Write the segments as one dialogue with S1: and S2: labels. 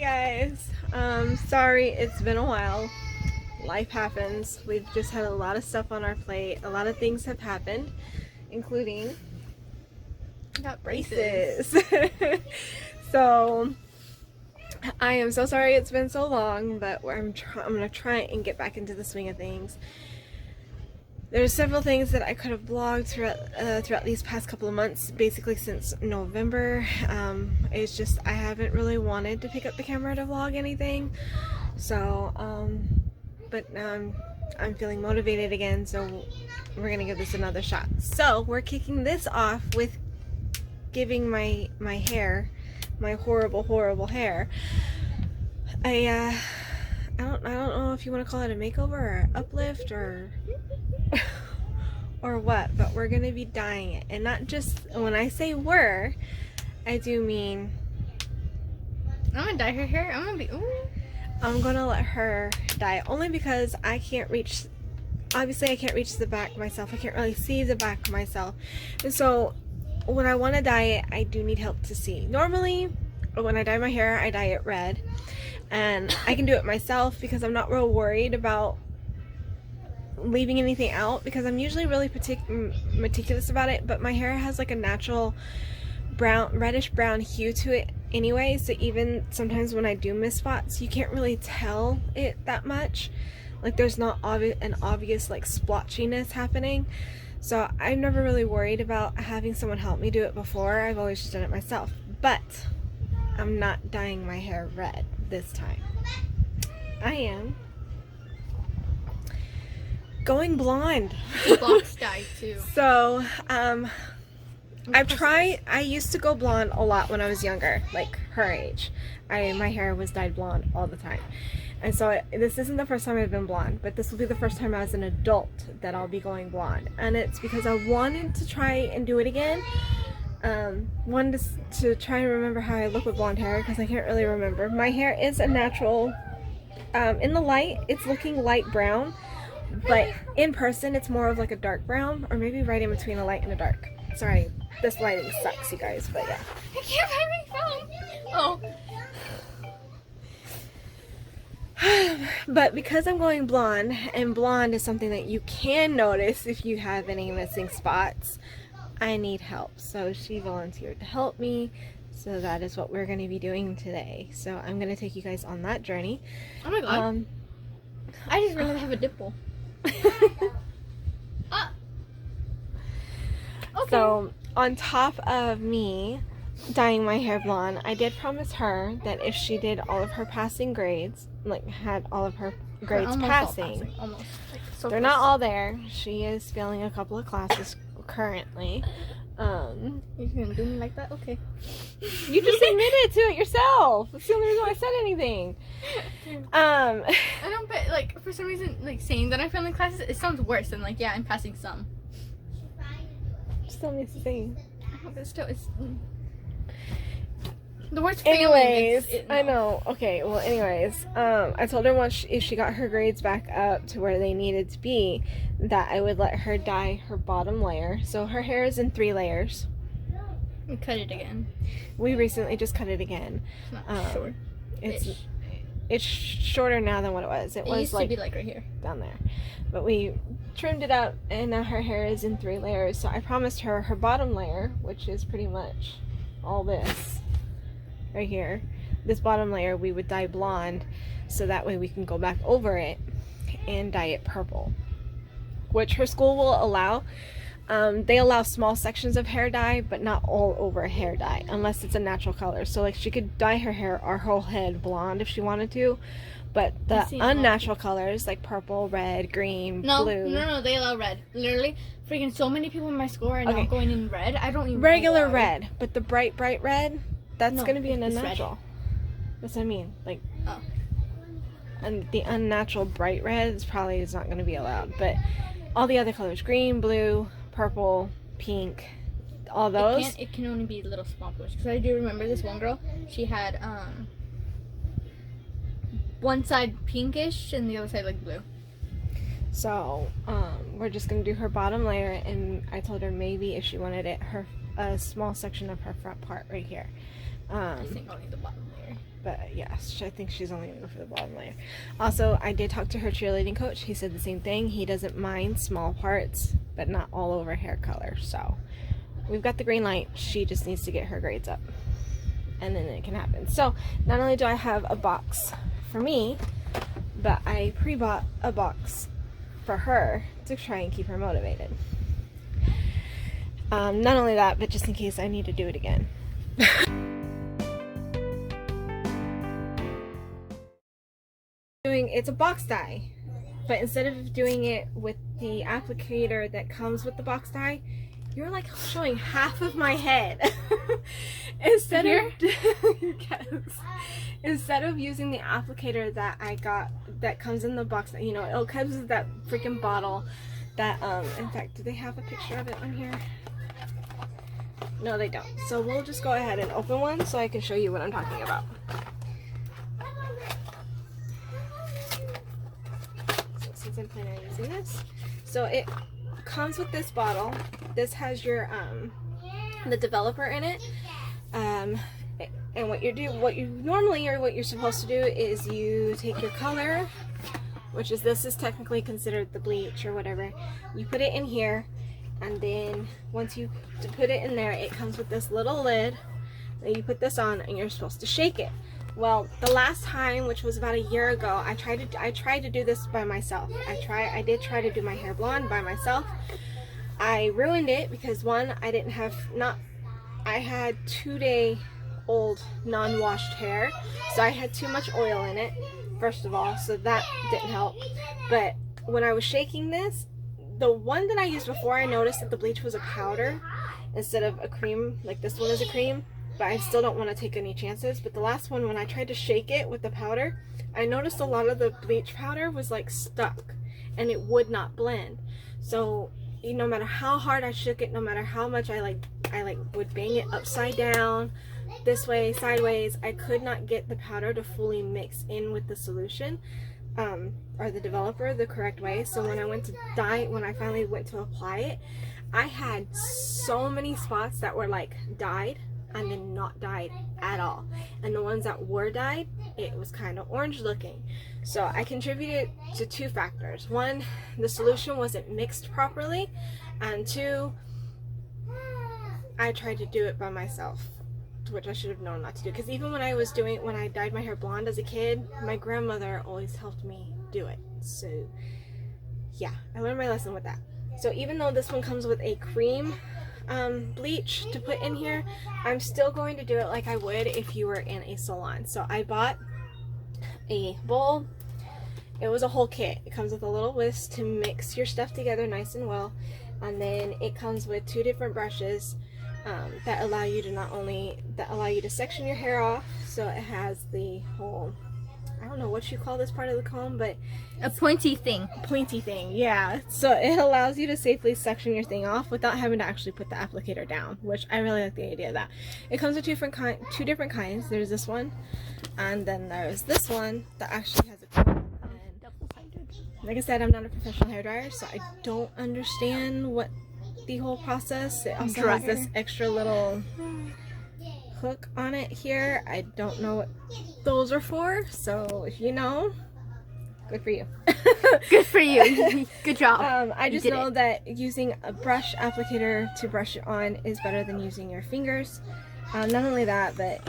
S1: guys. Sorry it's been a while. Life happens. We've just had a lot of stuff on our plate. A lot of things have happened, including
S2: Got braces.
S1: So I am so sorry it's been so long, but I'm gonna try and get back into the swing of things. There's several things that I could have vlogged throughout these past couple of months, basically since November. It's just I haven't really wanted to pick up the camera to vlog anything. So, but now I'm feeling motivated again, so we're gonna give this another shot. So we're kicking this off with giving my hair, my horrible hair, I don't know if you want to call it a makeover or uplift or or what, but we're gonna be dyeing it. And not just, when I say we're, I do mean
S2: I'm gonna dye her hair.
S1: I'm gonna let her dye it, only because I can't reach, obviously I can't reach the back myself. I can't really see the back myself, and so when I want to dye it, I do need help to see. Normally when I dye my hair, I dye it red, and I can do it myself because I'm not real worried about leaving anything out, because I'm usually really meticulous about it. But my hair has like a natural reddish brown hue to it anyway, so even sometimes when I do miss spots, you can't really tell it that much. Like there's not an obvious like splotchiness happening. So I've never really worried about having someone help me do it before. I've always just done it myself. But I'm not dyeing my hair red this time. I am going blonde.
S2: Box dye too.
S1: So, I used to go blonde a lot when I was younger, like her age. My hair was dyed blonde all the time. And so this isn't the first time I've been blonde, but this will be the first time as an adult that I'll be going blonde. And it's because I wanted to try and do it again. Wanted to try and remember how I look with blonde hair, because I can't really remember. My hair is a natural, in the light it's looking light brown, but in person it's more of like a dark brown, or maybe right in between a light and a dark. Sorry, this lighting sucks, you guys, but yeah.
S2: I can't find my phone. Oh.
S1: But because I'm going blonde, and blonde is something that you can notice if you have any missing spots, I need help. So she volunteered to help me. So that is what we're going to be doing today. So I'm going to take you guys on that journey.
S2: Oh my god. I just realized I have a dimple. Okay.
S1: So on top of me dyeing my hair blonde, I did promise her that if she did all of her passing grades, like had all of her grades passing.
S2: Almost. Like, so
S1: they're not all there. She is failing a couple of classes currently.
S2: You're gonna do me like that? Okay.
S1: You just admitted to it yourself. That's the only reason why I said anything.
S2: I don't, but like for some reason, like saying that I'm failing classes, it sounds worse than like, yeah, I'm passing some.
S1: Still needs to say.
S2: But still, it's the worst.
S1: Anyways,
S2: no.
S1: I know. Okay, well, anyways, I told her once if she got her grades back up to where they needed to be, that I would let her dye her bottom layer. So her hair is in 3 layers.
S2: We cut it again.
S1: We recently just cut it again.
S2: It's not short.
S1: It's shorter now than what it was. It was
S2: used
S1: like
S2: to be like right here
S1: down there, but we trimmed it up, and now her hair is in 3 layers. So I promised her her bottom layer, which is pretty much all this right here, this bottom layer, we would dye blonde, so that way we can go back over it and dye it purple, which her school will allow. They allow small sections of hair dye, but not all over hair dye, unless it's a natural color. So like she could dye her hair or her whole head blonde if she wanted to, but the unnatural colors like purple, red, green, blue.
S2: No, they allow red. Literally, freaking so many people in my school are now going in red. I don't even
S1: regular
S2: know
S1: red, but the bright red, that's gonna be an unnatural.
S2: Red.
S1: That's what I mean. Like, and the unnatural bright red is not gonna be allowed, but all the other colors, green, blue, purple, pink, all those.
S2: It can only be little small blurs. Because I do remember this one girl, she had one side pinkish and the other side like blue.
S1: So we're just gonna do her bottom layer, and I told her maybe if she wanted it, a small section of her front part right here.
S2: I think only the bottom layer.
S1: But yes, I think she's only going to go for the bottom layer. Also, I did talk to her cheerleading coach. He said the same thing. He doesn't mind small parts, but not all over hair color. So we've got the green light. She just needs to get her grades up, and then it can happen. So not only do I have a box for me, but I pre-bought a box for her to try and keep her motivated. Not only that, but just in case I need to do it again. It's a box dye, but instead of doing it with the applicator that comes with the box dye, you're like showing half of my head. Instead of using the applicator that I got that comes in the box, you know, it comes with that freaking bottle that in fact, do they have a picture of it on here? No, they don't. So we'll just go ahead and open one so I can show you what I'm talking about. So since I'm planning on using this, so it comes with this bottle. This has your the developer in it. And what you're supposed to do is you take your color, which is this is technically considered the bleach or whatever. You put it in here, and then once you put it in there, it comes with this little lid. Then you put this on, and you're supposed to shake it. Well, the last time, which was about a year ago, I tried to do this by myself. I did try to do my hair blonde by myself. I ruined it because one, I had 2-day-old non-washed hair, so I had too much oil in it, first of all, so that didn't help. But when I was shaking this, the one that I used before, I noticed that the bleach was a powder instead of a cream, like this one is a cream, but I still don't want to take any chances. But the last one, when I tried to shake it with the powder, I noticed a lot of the bleach powder was like stuck and it would not blend. So no matter how hard I shook it, no matter how much I would bang it upside down, this way, sideways, I could not get the powder to fully mix in with the solution or the developer the correct way. So when I finally went to apply it, I had so many spots that were like dyed and then not dyed at all, and the ones that were dyed, it was kind of orange looking. So I contributed to 2 factors. One, the solution wasn't mixed properly, and 2, I tried to do it by myself, which I should have known not to do, because even when I dyed my hair blonde as a kid, my grandmother always helped me do it. So yeah, I learned my lesson with that. So even though this one comes with a cream bleach to put in here, I'm still going to do it like I would if you were in a salon. So I bought a bowl. It was a whole kit. It comes with a little whisk to mix your stuff together nice and well, and then it comes with 2 different brushes that allow you to section your hair off. So it has the whole, I don't know what you call this part of the comb, but
S2: a pointy thing.
S1: Pointy thing, yeah. So it allows you to safely section your thing off without having to actually put the applicator down, which I really like the idea of that. It comes with 2 different kinds. There's this one, and then there's this one that actually has a comb. Like I said, I'm not a professional hairdryer, so I don't understand what the whole process. It also has this extra little hook on it here. I don't know what those are for, so if you know, good for you.
S2: Good for you. Good job.
S1: I just know that using a brush applicator to brush it on is better than using your fingers. Not only that, but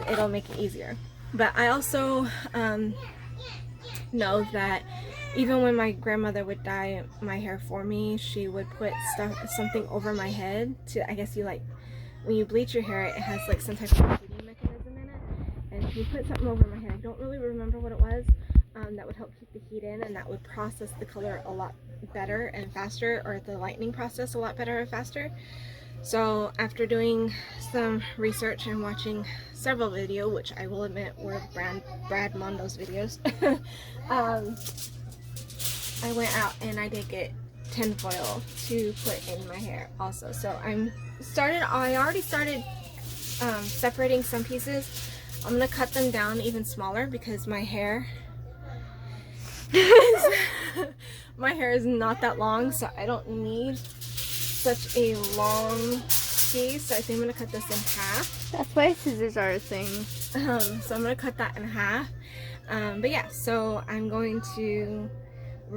S1: it'll make it easier. But I also know that even when my grandmother would dye my hair for me, she would put something over my head to, I guess when you bleach your hair, it has like some type of heating mechanism in it, and she put something over my hair. I don't really remember what it was. That would help keep the heat in, and that would process the color a lot better and faster, or the lightening process a lot better and faster. So after doing some research and watching several videos, which I will admit were Brad Mondo's videos, I went out and I did get tinfoil to put in my hair also. So I already started separating some pieces. I'm gonna cut them down even smaller because my hair is not that long, so I don't need such a long risky, so I think I'm gonna cut this in half.
S2: That's why scissors are a thing.
S1: So I'm gonna cut that in half. But yeah, so I'm going to,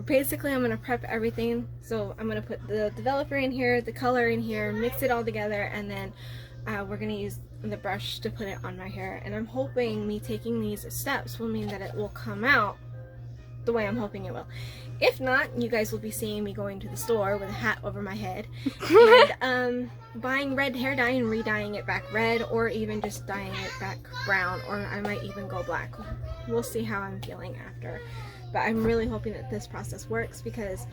S1: basically I'm gonna prep everything. So I'm gonna put the developer in here, the color in here, mix it all together, and then we're gonna use the brush to put it on my hair. And I'm hoping me taking these steps will mean that it will come out the way I'm hoping it will. If not, you guys will be seeing me going to the store with a hat over my head and buying red hair dye and re-dyeing it back red, or even just dyeing it back brown, or I might even go black. We'll see how I'm feeling after. But I'm really hoping that this process works, because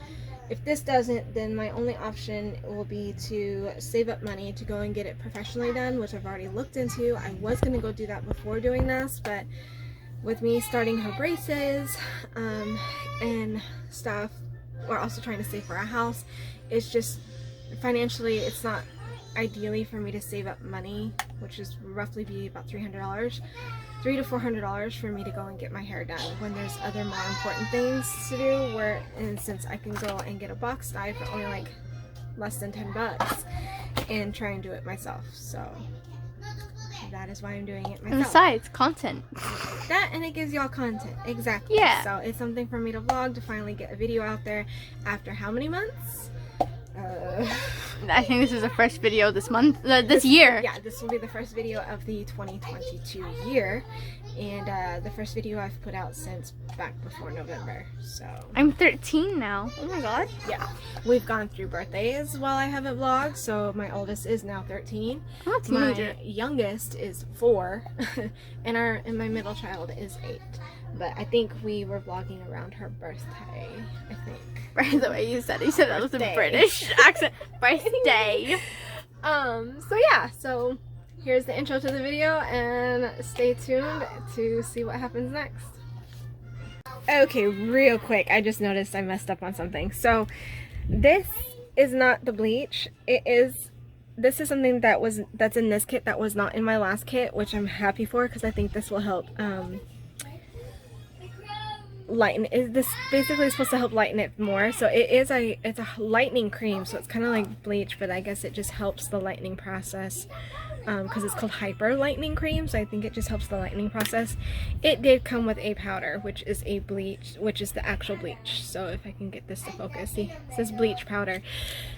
S1: if this doesn't, then my only option will be to save up money to go and get it professionally done, which I've already looked into. I was going to go do that before doing this, but with me starting her braces and stuff, we're also trying to save for a house. It's just financially, it's not ideally for me to save up money, which is roughly be about $300 to $400 for me to go and get my hair done, when there's other more important things to do, where in since I can go and get a box dye for only like less than $10 and try and do it myself. So that is why I'm doing it myself.
S2: And besides, content.
S1: That, and it gives y'all content. Exactly.
S2: Yeah.
S1: So it's something for me to vlog, to finally get a video out there after how many months?
S2: I think this is the first video this month, this year.
S1: Yeah, this will be the first video of the 2022 year, and the first video I've put out since back before November. So
S2: I'm 13 now. Oh my god.
S1: yeah, we've gone through birthdays while I haven't vlogged. So my oldest is now 13.
S2: I'm a teenager.
S1: My youngest is 4, and my middle child is 8. But I think we were vlogging around her birthday, I think.
S2: Right, the way you said that was a British accent. Birthday.
S1: So yeah, so here's the intro to the video, and stay tuned to see what happens next. Okay, real quick, I just noticed I messed up on something. So this is not the bleach. This is something that's in this kit that was not in my last kit, which I'm happy for, because I think this will help lighten. This basically is supposed to help lighten it more. So it's a lightening cream, so it's kind of like bleach, but I guess it just helps the lightening process, because it's called hyper lightening cream, so I think it just helps the lightening process. It did come with a powder, which is a bleach, which is the actual bleach. So if I can get this to focus, see, it says bleach powder.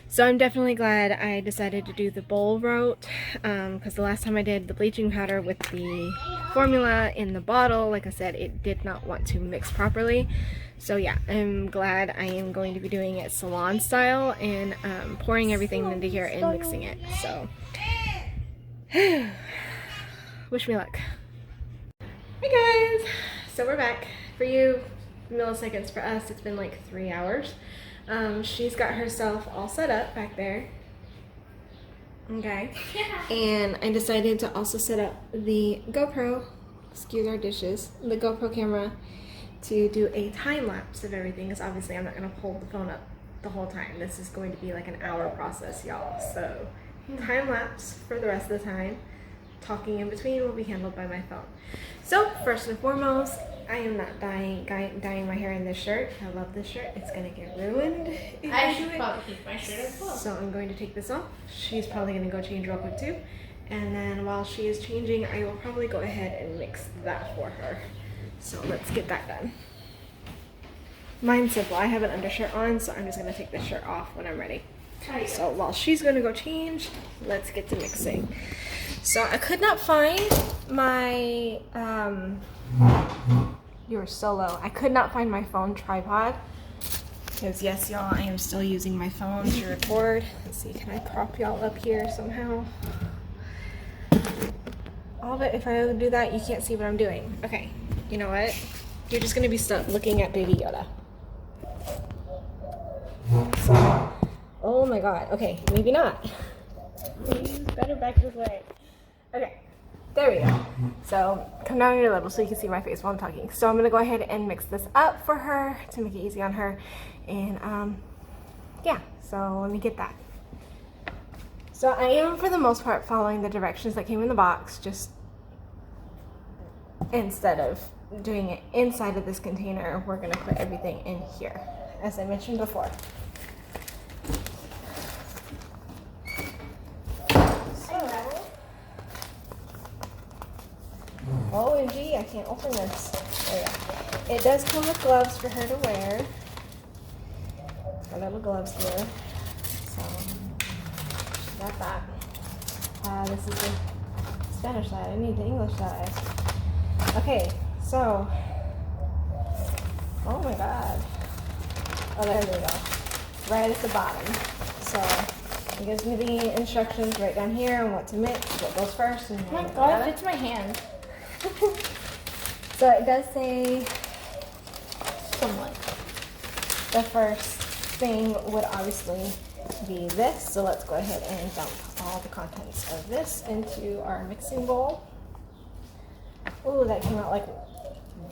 S1: So I'm definitely glad I decided to do the bowl route, because the last time I did the bleaching powder with the formula in the bottle, like I said, it did not want to mix properly. So yeah, I'm glad I am going to be doing it salon style, and pouring everything into here and mixing it. So wish me luck. Hey guys, so we're back. For you, milliseconds. For us, it's been like 3 hours. She's got herself all set up back there. Okay. And I decided to also set up the GoPro, excuse our dishes, the GoPro camera, to do a time lapse of everything, because obviously I'm not going to hold the phone up the whole time. This is going to be like an hour process, y'all. So time lapse for the rest of the time. Talking in between will be handled by my phone. So first and foremost, I am not dyeing my hair in this shirt. I love this shirt. It's gonna get ruined if I should
S2: probably keep my shirt as well.
S1: So I'm going to take this off. She's probably gonna go change real quick too. And then while she is changing, I will probably go ahead and mix that for her. So let's get that done. Mine's simple. I have an undershirt on, so I'm just gonna take this shirt off when I'm ready. So while she's gonna go change, let's get to mixing. So I could not find my, you were so low. I could not find my phone tripod, because yes, y'all, I am still using my phone to record. Let's see, can I prop y'all up here somehow? All of it, if I do that, you can't see what I'm doing. Okay, you know what? You're just gonna be stuck looking at Baby Yoda. So, oh my god, okay, maybe not. Please, better back this way. Okay, there we go. So come down here a little so you can see my face while I'm talking. So I'm gonna go ahead and mix this up for her to make it easy on her. And yeah, so let me get that. So I am, for the most part, following the directions that came in the box, just instead of doing it inside of this container, we're gonna put everything in here, as I mentioned before. OMG, I can't open this. There we go. It does come with gloves for her to wear. Her little gloves here. So, she got that. This is the Spanish side. I need the English side. Okay, so. Oh my god. Oh, there we go. Right at the bottom. So, it gives me the instructions right down here on what to mix, what goes first. And
S2: oh my god, it fits my hand.
S1: So it does say
S2: Somewhat.
S1: the first thing would obviously be this. So let's go ahead and dump all the contents of this into our mixing bowl. Ooh, that came out like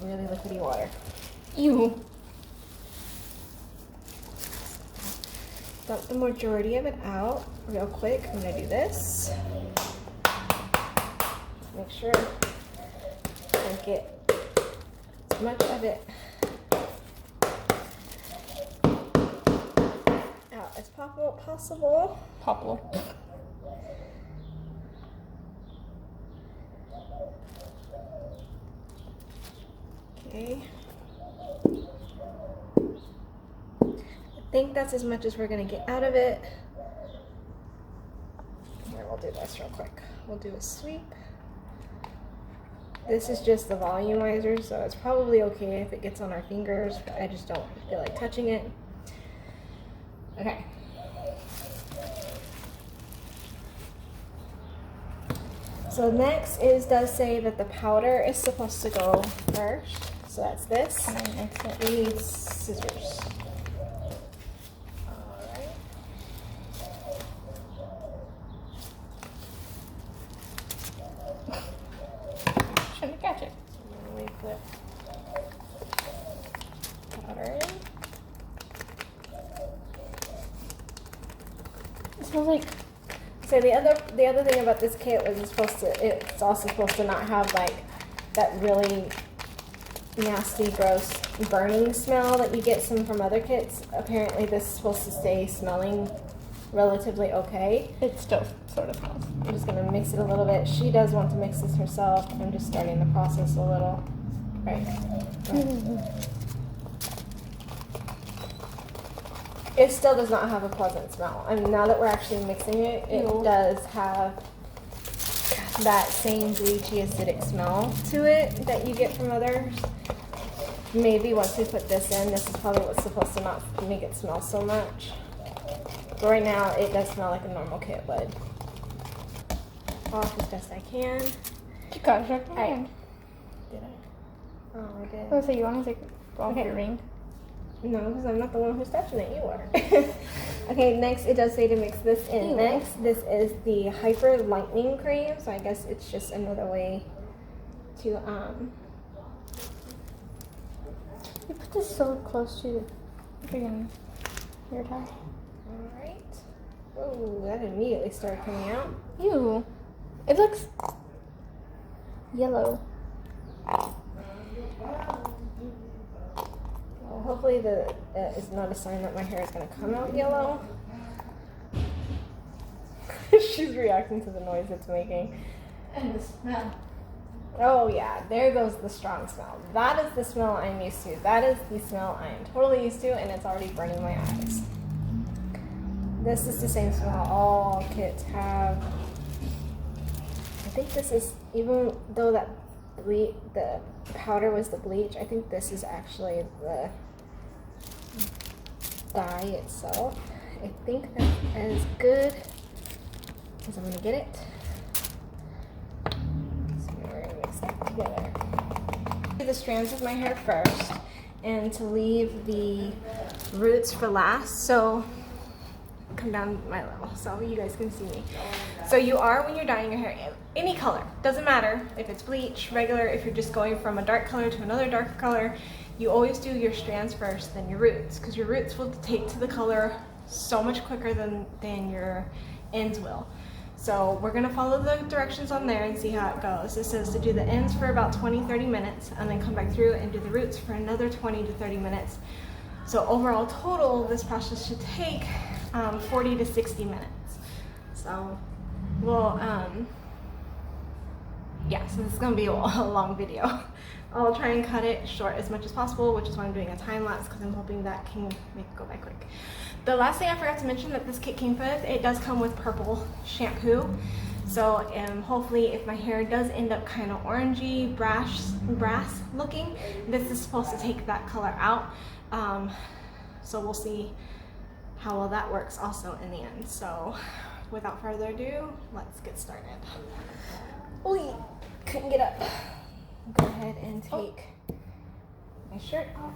S1: really liquidy water.
S2: Ew.
S1: Dump the majority of it out real quick. I'm gonna do this. Make sure I get as much of it out as possible.
S2: Popple.
S1: Okay. I think that's as much as we're gonna get out of it. Here, we'll do this real quick. We'll do a sweep. This is just the volumizer, so it's probably okay if it gets on our fingers, but I just don't feel like touching it. Okay. So next does say that the powder is supposed to go first. So that's this.
S2: Can I mix it?
S1: We need scissors. Alright.
S2: Trying to catch it.
S1: And then we put powder in.
S2: It smells like
S1: So the other thing about this kit was it's also supposed to not have like that really nasty, gross burning smell that you get from other kits. Apparently this is supposed to stay smelling relatively okay.
S2: it still sort of smells.
S1: I'm just gonna mix it a little bit. She does want to mix this herself. I'm just starting the process a little. Right. It still does not have a pleasant smell. I mean, now that we're actually mixing it, it does have that same bleachy acidic smell to it that you get from others. Maybe once we put this in, this is probably what's supposed to not make it smell so much. But right now, it does smell like a normal kit would. Off as best I can.
S2: You got it right hand.
S1: Did I? Oh, I did.
S2: Oh, so you want to take off
S1: Okay.
S2: your ring?
S1: No, because I'm not the one who's touching it. You are. Okay, next it does say to mix this in.
S2: Ew.
S1: Next, this is the Hyper Lightning Cream. So I guess it's just another way to
S2: You put this so close to the freaking hair tie.
S1: All right. Oh, that immediately started coming out.
S2: Ew. It looks yellow.
S1: Well, hopefully that is not a sign that my hair is going to come out yellow. She's reacting to the noise it's making.
S2: And the smell.
S1: Oh yeah, there goes the strong smell. That is the smell I'm used to. That is the smell I am totally used to, and it's already burning my eyes. This is the same smell all kits have. I think this is, even though that the powder was the bleach, I think this is actually the dye itself. I think that's as good as I'm gonna get it. So we're gonna mix that together. Do the strands of my hair first, and to leave the roots for last. So come down my level so you guys can see me. So you are, when you're dyeing your hair any color, doesn't matter if it's bleach, regular, if you're just going from a dark color to another darker color, you always do your strands first, then your roots, because your roots will take to the color so much quicker than your ends will. So we're gonna follow the directions on there and see how it goes. It says to do the ends for about 20-30 minutes and then come back through and do the roots for another 20 to 30 minutes. So overall total, this process should take 40 to 60 minutes. So we'll yeah, so this is gonna be a long video. I'll try and cut it short as much as possible, which is why I'm doing a time lapse, because I'm hoping that can make it go by quick. The last thing I forgot to mention that this kit came with, it does come with purple shampoo. So hopefully if my hair does end up kind of orangey, brass looking, this is supposed to take that color out. So we'll see how well that works also in the end. So without further ado, let's get started. Oy, couldn't get up. Go ahead and take my shirt off.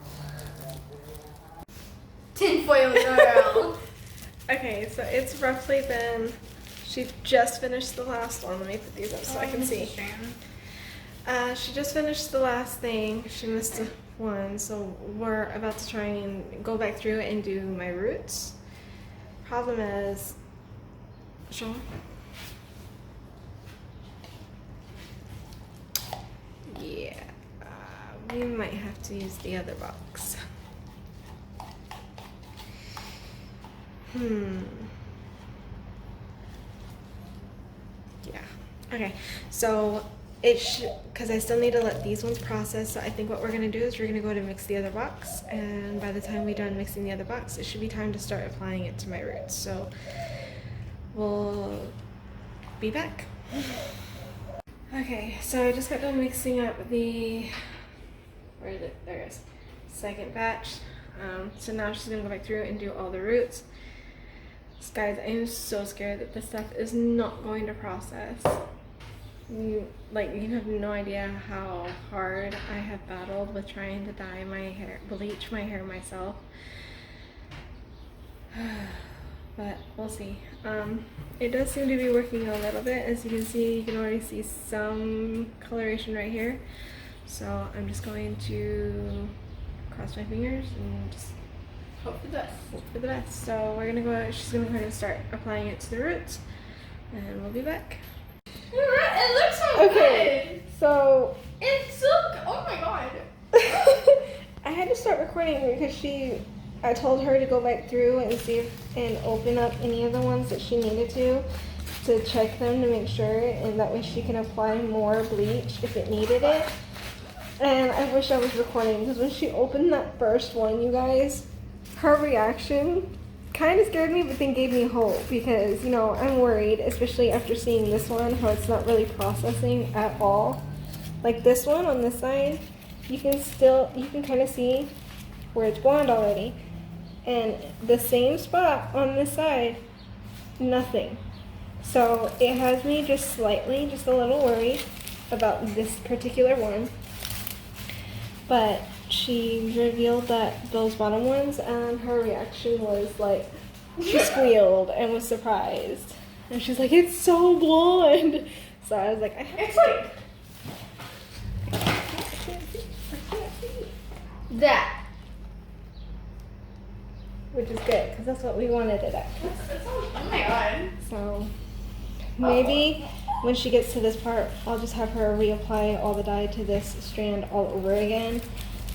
S2: Tinfoil girl.
S1: Okay, so it's roughly been, she just finished the last one. Let me put these up so I can see. She just finished the last thing. She missed one, so we're about to try and go back through and do my roots. Problem is, Sean? Yeah, we might have to use the other box. Yeah. Okay. So it should, because I still need to let these ones process. So I think what we're gonna do is we're gonna go to mix the other box, and by the time we're done mixing the other box, it should be time to start applying it to my roots. So we'll be back. Okay. So I just got done mixing up the. Where is it? There it is. Second batch. So now she's gonna go back through and do all the roots. Guys, I am so scared that this stuff is not going to process. You have no idea how hard I have battled with trying to dye my hair, bleach my hair myself. But we'll see. It does seem to be working a little bit. As you can see, you can already see some coloration right here. So I'm just going to cross my fingers and just hope for the best. Hope for the best. So we're gonna go. She's gonna go ahead and start applying it to the roots, and we'll be back.
S2: It looks so good.
S1: So
S2: It's so good. Oh my god.
S1: I had to start recording because I told her to go back through and see if, and open up any of the ones that she needed to check them to make sure, and that way she can apply more bleach if it needed it. And I wish I was recording, because when she opened that first one, you guys, her reaction kind of scared me, but then gave me hope, because, you know, I'm worried, especially after seeing this one, how it's not really processing at all. Like this one on this side, you can kind of see where it's blonde already. And the same spot on this side, nothing. So it has me just a little worried about this particular one. But she revealed that those bottom ones, and her reaction was like, she squealed and was surprised. And she's like, it's so blonde. So I was like, I can't see.
S2: That.
S1: Which is good, because that's what we wanted it at.
S2: Oh my god.
S1: So maybe when she gets to this part, I'll just have her reapply all the dye to this strand all over again.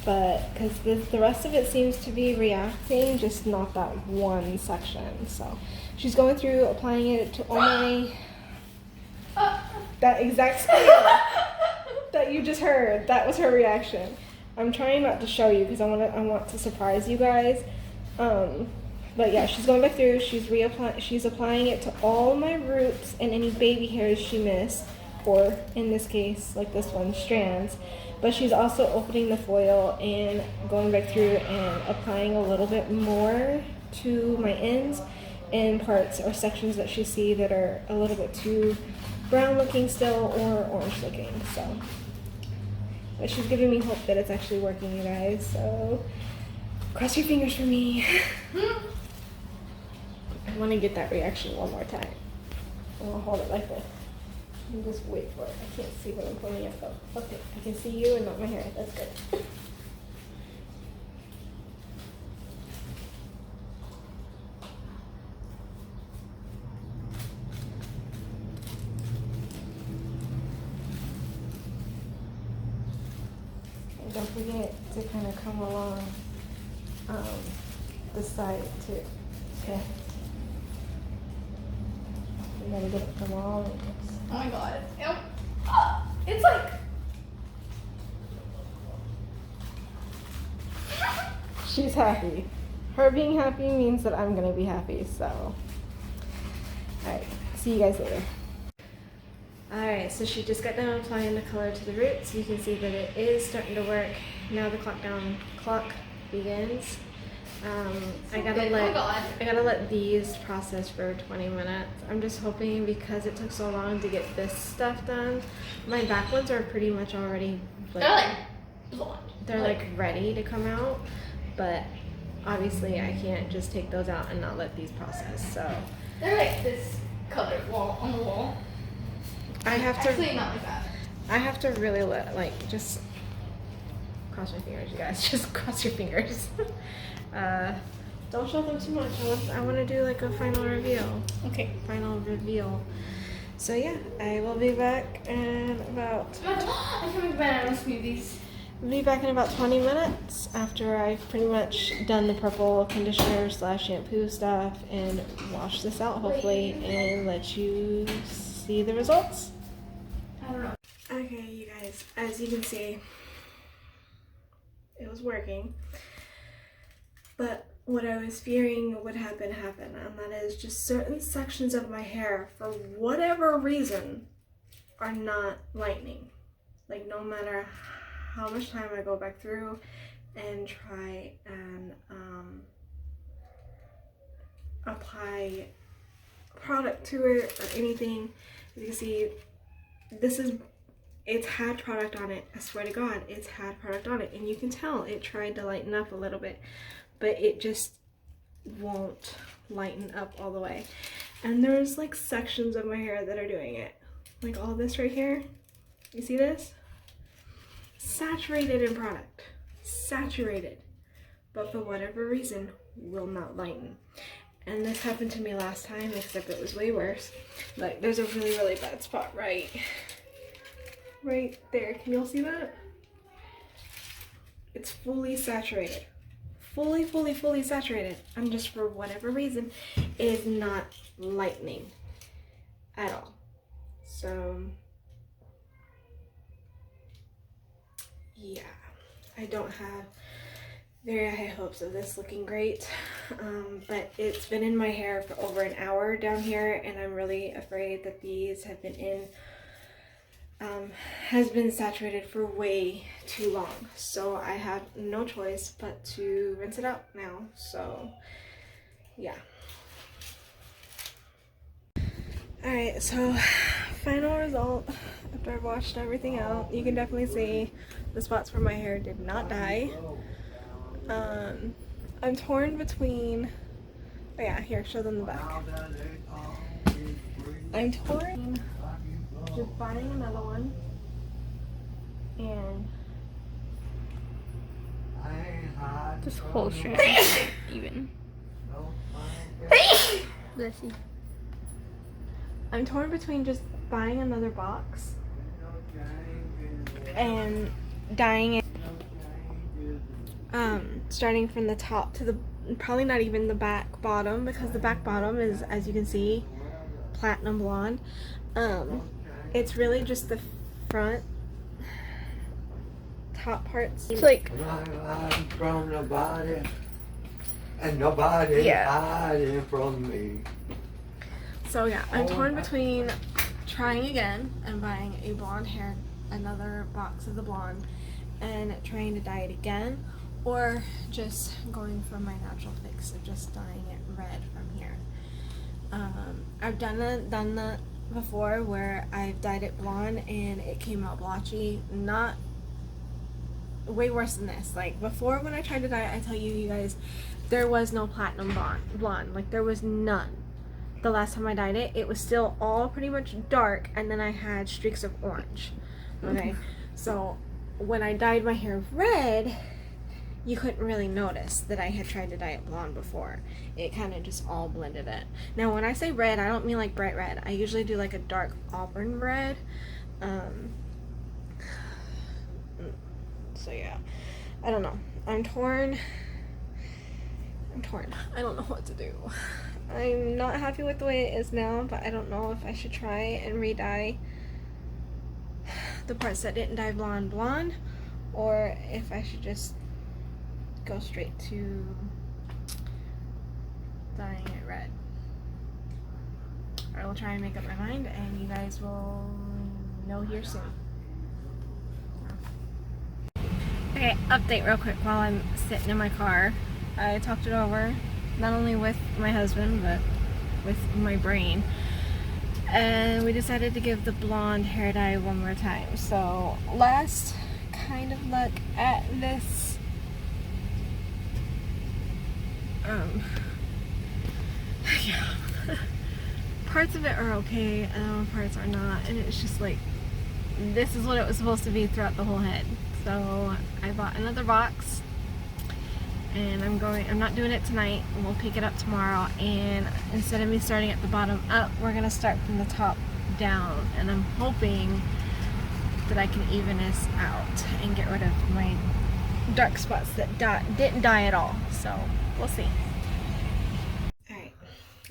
S1: But because the rest of it seems to be reacting, just not that one section. So she's going through applying it to all my, that exact squeal that you just heard, that was her reaction. I'm trying not to show you because I want to surprise you guys. But yeah, she's going back through, she's applying it to all my roots and any baby hairs she missed, or in this case, like this one, strands. But she's also opening the foil and going back through and applying a little bit more to my ends and parts or sections that she see that are a little bit too brown looking still or orange looking. So, but she's giving me hope that it's actually working, you guys. So cross your fingers for me. I want to get that reaction one more time. I'm gonna hold it like this. And just wait for it. I can't see what I'm pointing at though. Okay, I can see you and not my hair. That's good. And don't forget to kind of come along this side too. Okay. We gotta get it from all angles.
S2: Oh my god. Yep. It's like.
S1: She's happy. Her being happy means that I'm gonna be happy, so. Alright, see you guys later. Alright, so she just got done applying the color to the roots. You can see that it is starting to work. Now the clock begins. I gotta let these process for 20 minutes. I'm just hoping, because it took so long to get this stuff done. My back ones are pretty much already they're like ready to come out, but obviously I can't just take those out and not let these process. So
S2: they're like this colored wall on the wall.
S1: I have to
S2: Actually, not like that.
S1: I have to really just cross my fingers, you guys. Just cross your fingers. Don't show them too much. I want to do like a final reveal.
S2: Okay.
S1: Final reveal. So yeah, I will be back in about.
S2: I can make banana smoothies.
S1: I'll be back in about 20 minutes after I've pretty much done the purple conditioner / shampoo stuff and wash this out hopefully and let you see the results.
S2: I don't know.
S1: Okay, you guys, as you can see, it was working. But what I was fearing would happen, and that is just certain sections of my hair, for whatever reason, are not lightening. Like, no matter how much time I go back through and try and apply product to it or anything. As you can see, it's had product on it. I swear to God, it's had product on it, and you can tell it tried to lighten up a little bit, but it just won't lighten up all the way. And there's like sections of my hair that are doing it, like all this right here. You see this? Saturated in product, saturated, but for whatever reason will not lighten. And this happened to me last time, except it was way worse. Like, there's a really bad spot right there. Can y'all see that? It's fully saturated. Fully saturated. And just for whatever reason, it is not lightening at all. So, yeah, I don't have very high hopes of this looking great, but it's been in my hair for over an hour down here, and I'm really afraid that these have been has been saturated for way too long. So I have no choice but to rinse it out now. So yeah. Alright, so final result after I've washed everything out. You can definitely see the spots where my hair did not dye. I'm torn between, oh yeah, here, show them the back. I'm torn just buying another one and
S2: This whole strand even. Bless you.
S1: I'm torn between just buying another box and dyeing it, starting from the top to the, probably not even the back bottom, because the back bottom is, as you can see, platinum blonde. It's really just the front top parts. It's like
S3: from nobody, and nobody
S1: Yeah.
S3: hiding from me.
S1: So yeah, I'm torn between trying again and buying a blonde hair, another box of the blonde, and trying to dye it again, or just going for my natural fix of just dyeing it red from here. I've done that before, where I've dyed it blonde and it came out blotchy. Not way worse than this. Like before, when I tried to dye it, I tell you guys, there was no platinum blonde. Like there was none. The last time I dyed it, it was still all pretty much dark, and then I had streaks of orange. Okay, so when I dyed my hair red, you couldn't really notice that I had tried to dye it blonde before. It kind of just all blended in. Now when I say red, I don't mean like bright red. I usually do like a dark auburn red. So yeah, I don't know. I'm torn. I don't know what to do. I'm not happy with the way it is now, but I don't know if I should try and re-dye the parts that didn't dye blonde, or if I should just go straight to dyeing it red. I will try and make up my mind, and you guys will know here soon. Okay, update real quick while I'm sitting in my car. I talked it over, not only with my husband, but with my brain. And we decided to give the blonde hair dye one more time. So, last kind of look at this. Yeah. Parts of it are okay, and parts are not. And it's just like, this is what it was supposed to be throughout the whole head. So, I bought another box. And I'm not doing it tonight. We'll pick it up tomorrow, and instead of me starting at the bottom up, we're gonna start from the top down, and I'm hoping that I can even this out and get rid of my dark spots that didn't dye at all. So we'll see. Alright,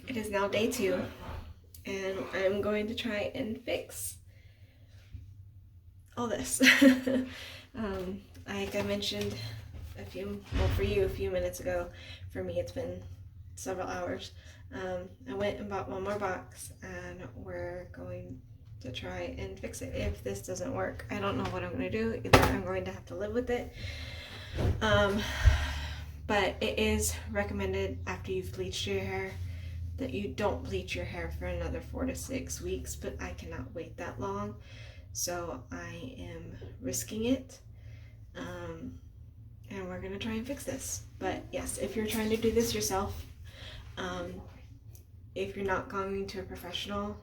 S1: it is now day 2, and I'm going to try and fix all this. Like I mentioned for you a few minutes ago, for me it's been several hours. I went and bought one more box, and we're going to try and fix it. If this doesn't work, I don't know what I'm going to do. Either I'm going to have to live with it, but it is recommended after you've bleached your hair that you don't bleach your hair for another 4 to 6 weeks, but I cannot wait that long, so I am risking it. And we're gonna try and fix this. But yes, if you're trying to do this yourself, if you're not going to a professional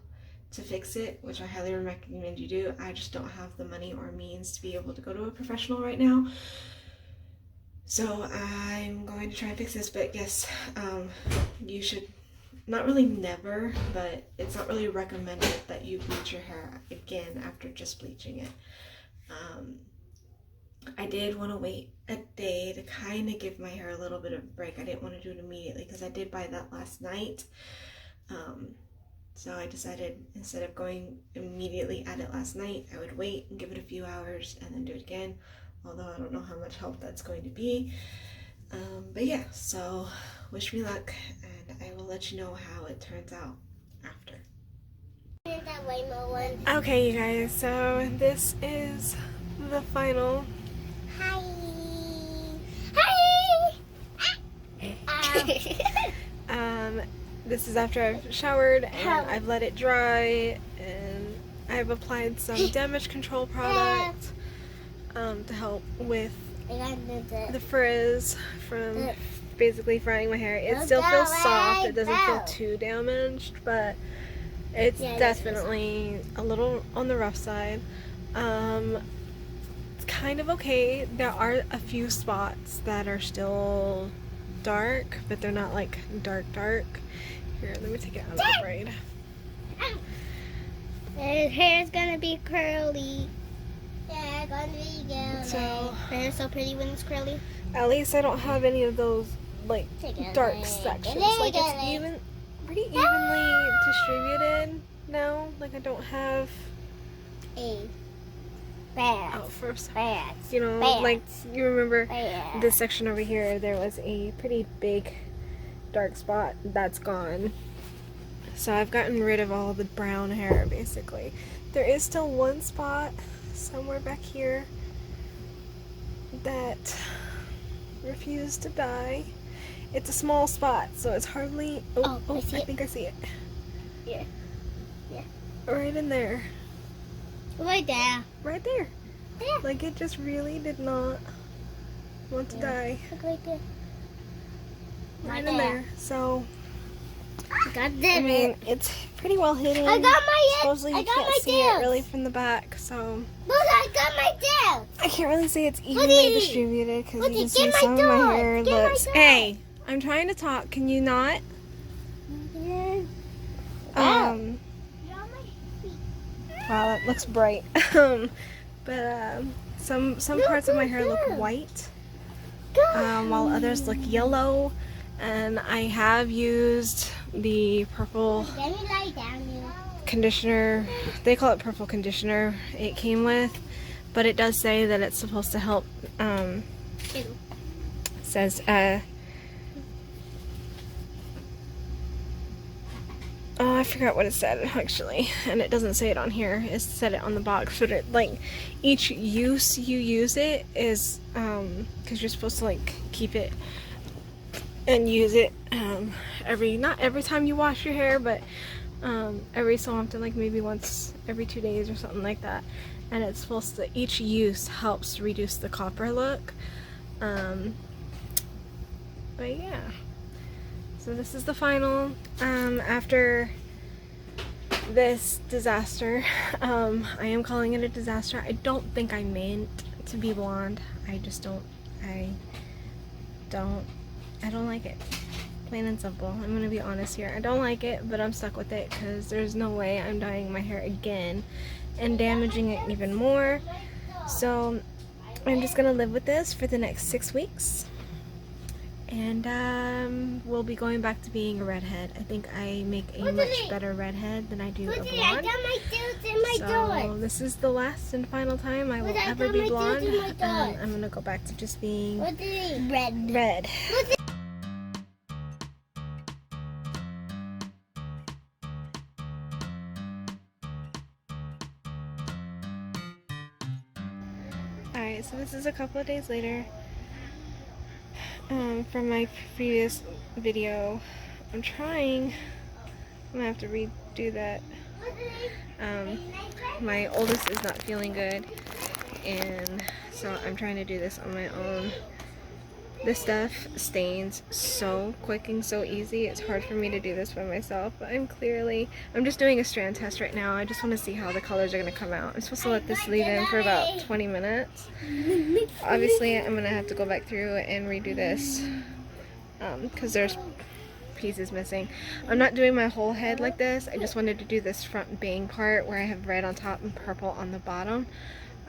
S1: to fix it, which I highly recommend you do, I just don't have the money or means to be able to go to a professional right now. So I'm going to try and fix this. But yes, you should, not really never, but it's not really recommended that you bleach your hair again after just bleaching it. I did want to wait a day to kind of give my hair a little bit of a break. I didn't want to do it immediately because I did buy that last night. So I decided, instead of going immediately at it last night, I would wait and give it a few hours and then do it again. Although I don't know how much help that's going to be. But yeah, so wish me luck, and I will let you know how it turns out after. Okay, you guys, so this is the final.
S4: Hi.
S1: This is after I've showered and I've let it dry, and I've applied some damage control product to help with the frizz from basically frying my hair. It still feels soft, it doesn't feel too damaged, but it's definitely a little on the rough side. It's kind of okay. There are a few spots that are still dark, but they're not like dark. Here, let me take it out of the braid.
S4: His hair's gonna be curly. Yeah, gonna be curly.
S1: So,
S4: her hair's so pretty when it's curly.
S1: At least I don't have any of those like dark sections. Like it's pretty evenly distributed now. Like I don't have you know, like you remember this section over here, there was a pretty big dark spot that's gone. So I've gotten rid of all the brown hair basically. There is still one spot somewhere back here that refused to dye. It's a small spot, so it's hardly. I think I see it.
S4: Yeah.
S1: Right in there.
S4: Right there.
S1: Right there.
S4: Yeah.
S1: Like it just really did not want to dye.
S4: Look right there.
S1: Right in there. So
S4: I
S1: mean, it's pretty well hidden.
S4: I got my
S1: Supposedly you can't see it really from the back, so.
S4: Look, I got my tail.
S1: I can't really say it's evenly distributed because you can see some of my hair looks. Hey, I'm trying to talk. Can you not? Wow, that looks bright. But some parts of my hair look white, while others look yellow. And I have used the purple conditioner, they call it purple conditioner, it came with, but it does say that it's supposed to help, says, oh, I forgot what it said actually, and it doesn't say it on here. It said it on the box, but it, like, each use you use it is, because you're supposed to, like, keep it and use it not every time you wash your hair, but every so often, like maybe once every 2 days or something like that. And it's supposed to, each use helps reduce the copper look. But yeah, so this is the final. After this disaster, I am calling it a disaster. I don't think I meant to be blonde. I just don't. I don't like it. Plain and simple. I'm gonna be honest here. I don't like it, but I'm stuck with it because there's no way I'm dyeing my hair again and damaging it even more. So I'm just gonna live with this for the next 6 weeks. And we'll be going back to being a redhead. I think I make a much better redhead than I do a blonde. So this is the last and final time I will ever be blonde. I'm gonna go back to just being red. Alright, so this is a couple of days later. From my previous video. I'm gonna have to redo that. My oldest is not feeling good, and so I'm trying to do this on my own. This stuff stains so quick and so easy. It's hard for me to do this by myself, but I'm just doing a strand test right now. I just want to see how the colors are going to come out. I'm supposed to let this leave in for about 20 minutes. Obviously, I'm going to have to go back through and redo this because there's pieces missing. I'm not doing my whole head like this. I just wanted to do this front bang part where I have red on top and purple on the bottom.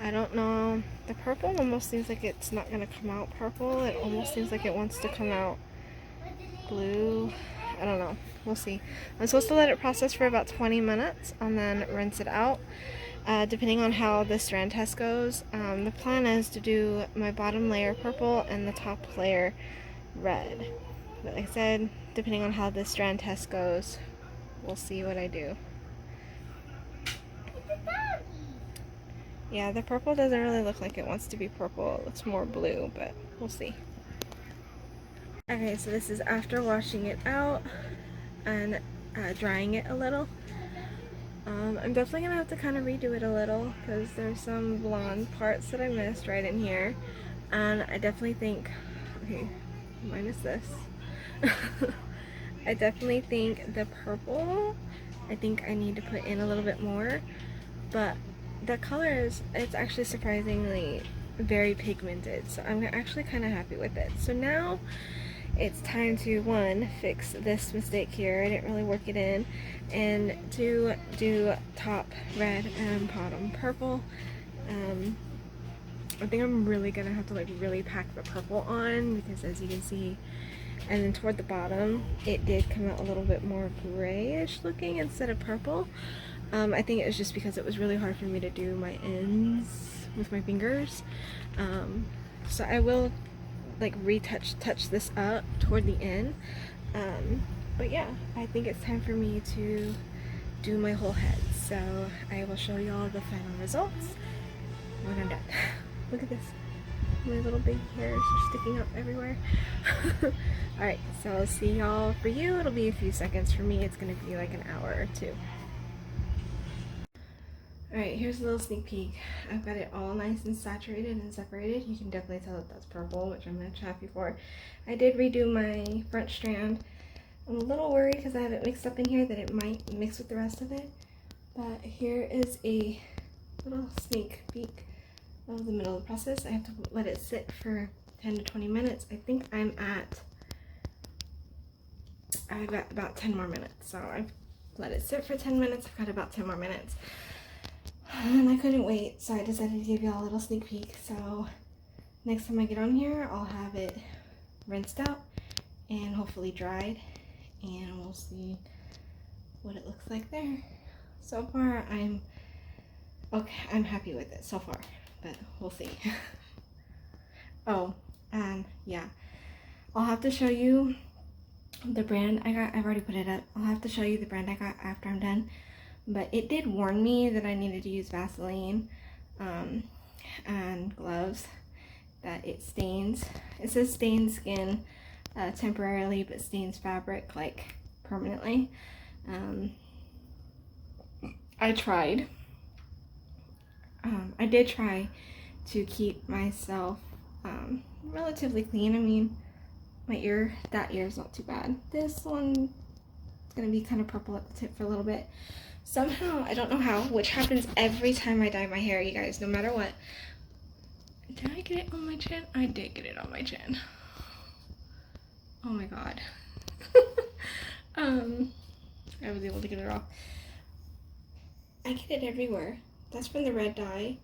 S1: I don't know. The purple almost seems like it's not going to come out purple. It almost seems like it wants to come out blue. I don't know. We'll see. I'm supposed to let it process for about 20 minutes and then rinse it out. Depending on how the strand test goes, the plan is to do my bottom layer purple and the top layer red. But like I said, depending on how the strand test goes, we'll see what I do. Yeah, the purple doesn't really look like it wants to be purple. It looks more blue, but we'll see. Okay, so this is after washing it out and drying it a little. I'm definitely going to have to kind of redo it a little because there's some blonde parts that I missed right in here. And I definitely think, okay, minus this. I definitely think the purple, I think I need to put in a little bit more. But the color it's actually surprisingly very pigmented, so I'm actually kind of happy with it. So now it's time to, one, fix this mistake here, I didn't really work it in, and two, do top red and bottom purple. I think I'm really gonna have to like really pack the purple on because, as you can see, and then toward the bottom it did come out a little bit more grayish looking instead of purple. I think it was just because it was really hard for me to do my ends with my fingers. So I will like touch this up toward the end. But yeah, I think it's time for me to do my whole head. So I will show you all the final results when I'm done. Look at this. My little big hairs are sticking up everywhere. Alright, so I'll see y'all. For you, it'll be a few seconds. For me, it's going to be like an hour or two. Alright, here's a little sneak peek. I've got it all nice and saturated and separated. You can definitely tell that that's purple, which I'm much happy for. I did redo my front strand. I'm a little worried because I have it mixed up in here that it might mix with the rest of it. But here is a little sneak peek of the middle of the process. I have to let it sit for 10 to 20 minutes. I think I've got about 10 more minutes. So I've let it sit for 10 minutes. I've got about 10 more minutes. And I couldn't wait, so I decided to give y'all a little sneak peek. So next time I get on here, I'll have it rinsed out and hopefully dried, and we'll see what it looks like there. so far I'm okay. I'm happy with it so far, but we'll see. Oh, and yeah, I'll have to show you the brand I got. I've already put it up. I'll have to show you the brand I got after I'm done. But it did warn me that I needed to use Vaseline and gloves, that it stains. It says stains skin temporarily, but stains fabric like permanently. I tried. I did try to keep myself relatively clean. I mean, that ear is not too bad. This one is gonna be kind of purple at the tip for a little bit. Somehow, I don't know how, which happens every time I dye my hair, you guys, no matter what. Did I get it on my chin? I did get it on my chin. Oh my god. I was able to get it off. I get it everywhere. That's from the red dye.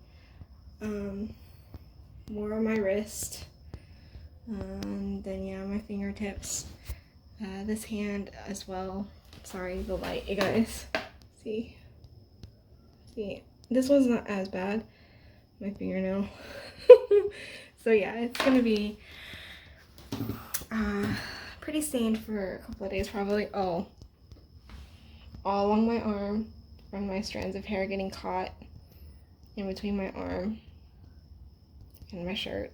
S1: More on my wrist. And then yeah, my fingertips. This hand as well. Sorry, the light, you guys. See, this one's not as bad. My fingernail. So yeah, it's gonna be pretty stained for a couple of days probably. Oh, all along my arm from my strands of hair getting caught in between my arm and my shirt.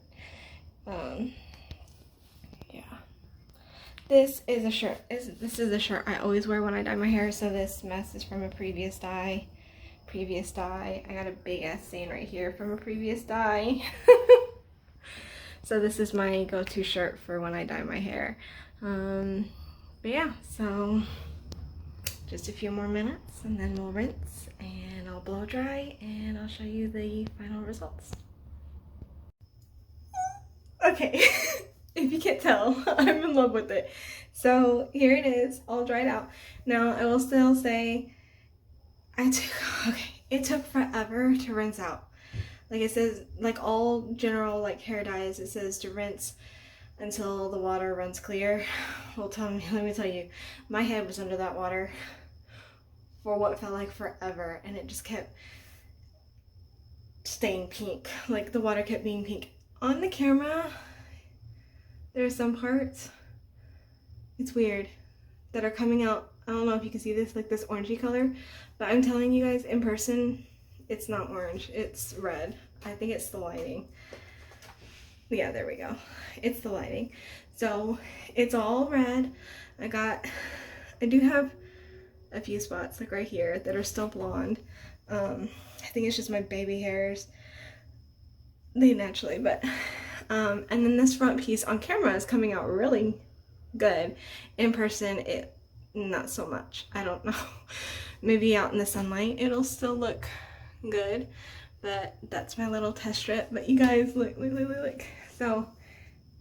S1: Yeah. This is a shirt. This is a shirt I always wear when I dye my hair. So this mess is from a previous dye. I got a big ass stain right here from a previous dye. So this is my go-to shirt for when I dye my hair. But yeah, so just a few more minutes and then we'll rinse and I'll blow dry and I'll show you the final results. Okay. If you can't tell, I'm in love with it. So here it is, all dried out. Now I will still say, it took forever to rinse out. Like it says, like all general like hair dyes, it says to rinse until the water runs clear. Well, let me tell you, my head was under that water for what felt like forever, and it just kept staying pink. Like the water kept being pink. On the camera, there are some parts, it's weird, that are coming out. I don't know if you can see this, like this orangey color, but I'm telling you guys, in person, it's not orange, it's red. I think it's the lighting. Yeah, there we go. It's the lighting. So it's all red. I do have a few spots like right here that are still blonde. I think it's just my baby hairs. They naturally, but and then this front piece on camera is coming out really good. In person, it not so much. I don't know. Maybe out in the sunlight it'll still look good, but that's my little test strip. But you guys, look. So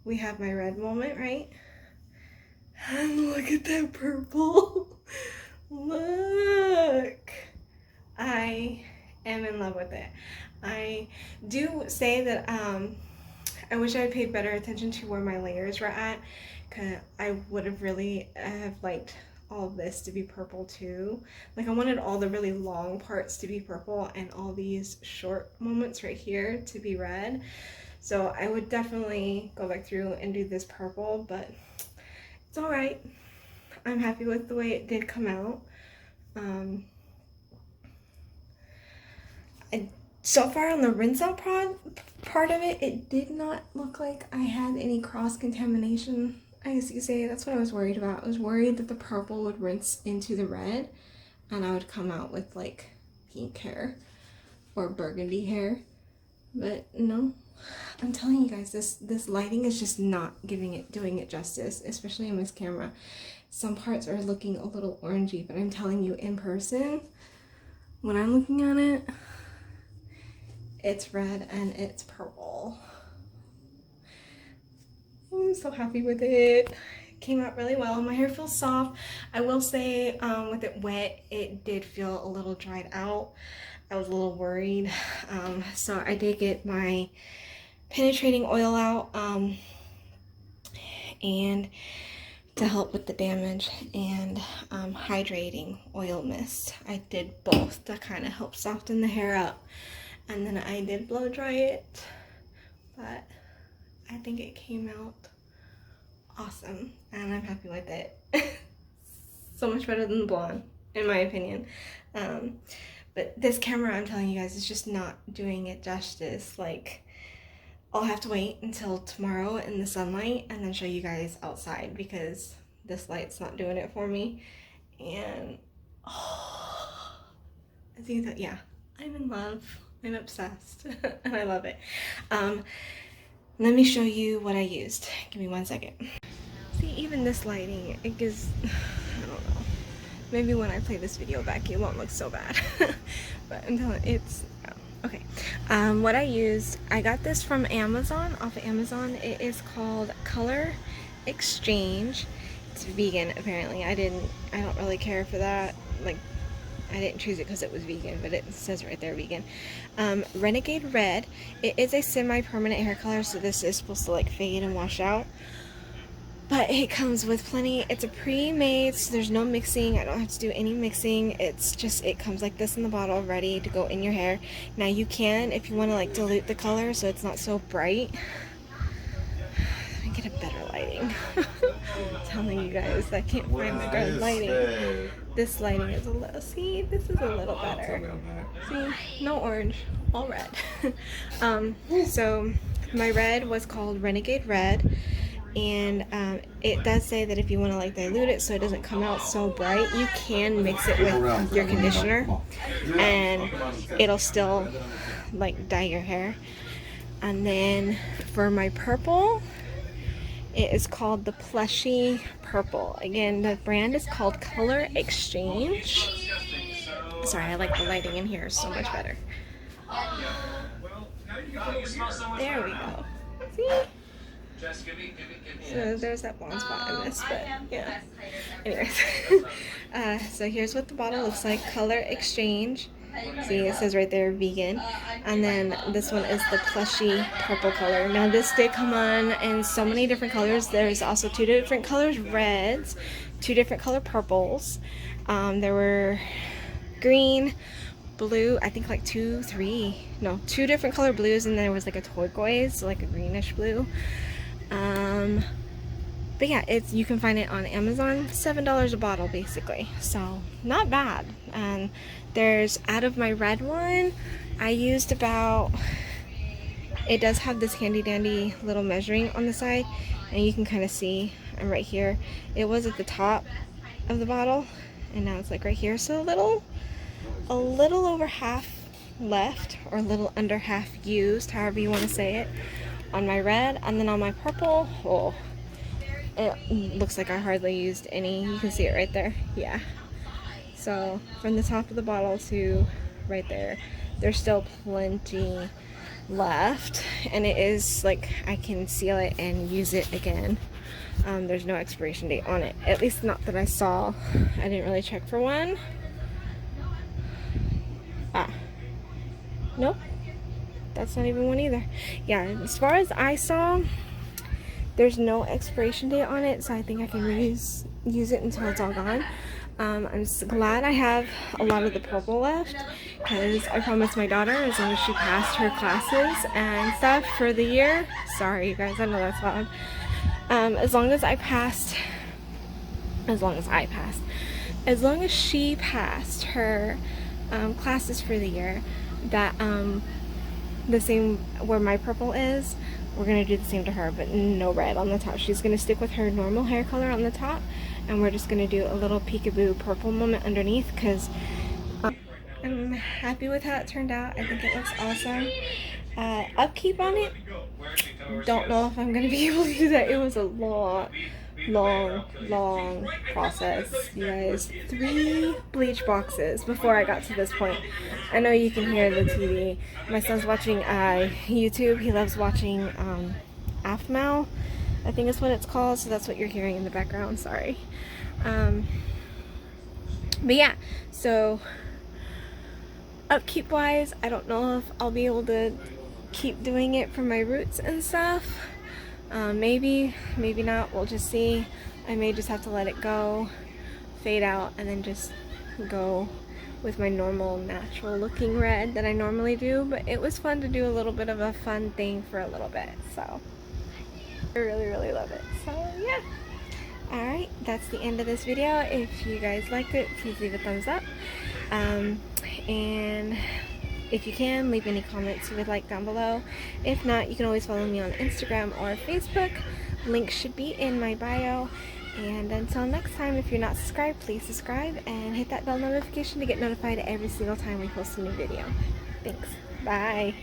S1: we have my red moment, right? And look at that purple. Look. I am in love with it. I do say that I wish I had paid better attention to where my layers were at, because I would have really liked all of this to be purple too. Like I wanted all the really long parts to be purple and all these short moments right here to be red. So I would definitely go back through and do this purple, but it's all right. I'm happy with the way it did come out. So far on the rinse out part of it, it did not look like I had any cross contamination, I guess you could say. That's what I was worried about. I was worried that the purple would rinse into the red and I would come out with like pink hair or burgundy hair, but no. I'm telling you guys, this lighting is just not doing it justice, especially on this camera. Some parts are looking a little orangey, but I'm telling you, in person, when I'm looking at it, it's red and it's purple. I'm so happy with it. It came out really well. My hair feels soft. I will say, with it wet, it did feel a little dried out. I was a little worried. So I did get my penetrating oil out and to help with the damage, and hydrating oil mist. I did both to kind of help soften the hair up, and then I did blow dry it, but I think it came out awesome and I'm happy with it. So much better than the blonde, in my opinion. But this camera, I'm telling you guys, is just not doing it justice. Like, I'll have to wait until tomorrow in the sunlight and then show you guys outside, because this light's not doing it for me. And oh, I think that, yeah, I'm in love. I'm obsessed and I love it. Let me show you what I used. Give me 1 second. See, even this lighting, it gives, I don't know. Maybe when I play this video back, it won't look so bad. But I'm telling you, it's, okay. What I used, I got this from Amazon, off of Amazon. It is called Color Exchange. It's vegan, apparently. I don't really care for that. Like, I didn't choose it because it was vegan, but it says right there vegan. Renegade Red. It is a semi-permanent hair color, so this is supposed to like fade and wash out. But it comes with plenty. It's a pre-made, so there's no mixing. I don't have to do any mixing. It's just, it comes like this in the bottle, ready to go in your hair. Now you can, if you want to like dilute the color so it's not so bright. Let me get a better lighting. I'm telling you guys, I can't find the good lighting. This lighting is a little, see, this is a little better. See, no orange, all red. So my red was called Renegade Red. And it does say that if you want to like dilute it so it doesn't come out so bright, you can mix it with your conditioner and it'll still like dye your hair. And then for my purple, it is called the Plushy Purple. Again, the brand is called Color Exchange. Sorry, I like the lighting in here so much better. There we go. See? So there's that blonde spot I missed, but yeah. Anyways, so here's what the bottle looks like. Color Exchange. See, it says right there vegan. And then this one is the Plushy Purple color. Now this did come on in so many different colors. There's also 2 different colors reds, 2 different color purples. There were green, blue, I think like 2 different color blues, and then there was like a turquoise, so like a greenish blue. But yeah, you can find it on Amazon, $7 a bottle basically, so not bad. And there's, out of my red one, I used about, it does have this handy dandy little measuring on the side, and you can kind of see right here, it was at the top of the bottle, and now it's like right here, so a little over half left, or a little under half used, however you want to say it, on my red. And then on my purple, oh, it looks like I hardly used any. You can see it right there. Yeah, so from the top of the bottle to right there, there's still plenty left, and it is like I can seal it and use it again. There's no expiration date on it, at least not that I saw. I didn't really check for one. Nope, that's not even one either. Yeah, as far as I saw, there's no expiration date on it, so I think I can use it until it's all gone. I'm glad I have a lot of the purple left, because I promised my daughter, as long as she passed her classes and stuff for the year, sorry you guys, I know that's loud, as long as she passed her classes for the year, that the same where my purple is, we're gonna do the same to her, but no red on the top. She's gonna stick with her normal hair color on the top, and we're just gonna do a little peekaboo purple moment underneath, because I'm happy with how it turned out. I think it looks awesome. Upkeep on it, don't know if I'm gonna be able to do that. It was a long process, you guys. 3 bleach boxes before I got to this point. I know you can hear the TV. My son's watching YouTube. He loves watching Afmal, I think is what it's called, so that's what you're hearing in the background, sorry. But yeah, so upkeep wise, I don't know if I'll be able to keep doing it for my roots and stuff, Maybe not. We'll just see. I may just have to let it go, fade out, and then just go with my normal natural looking red that I normally do. But it was fun to do a little bit of a fun thing for a little bit, so I really love it. So yeah. Alright, that's the end of this video. If you guys liked it, please leave a thumbs up. And if you can, leave any comments you would like down below. If not, you can always follow me on Instagram or Facebook. Links should be in my bio. And until next time, if you're not subscribed, please subscribe and hit that bell notification to get notified every single time we post a new video. Thanks. Bye.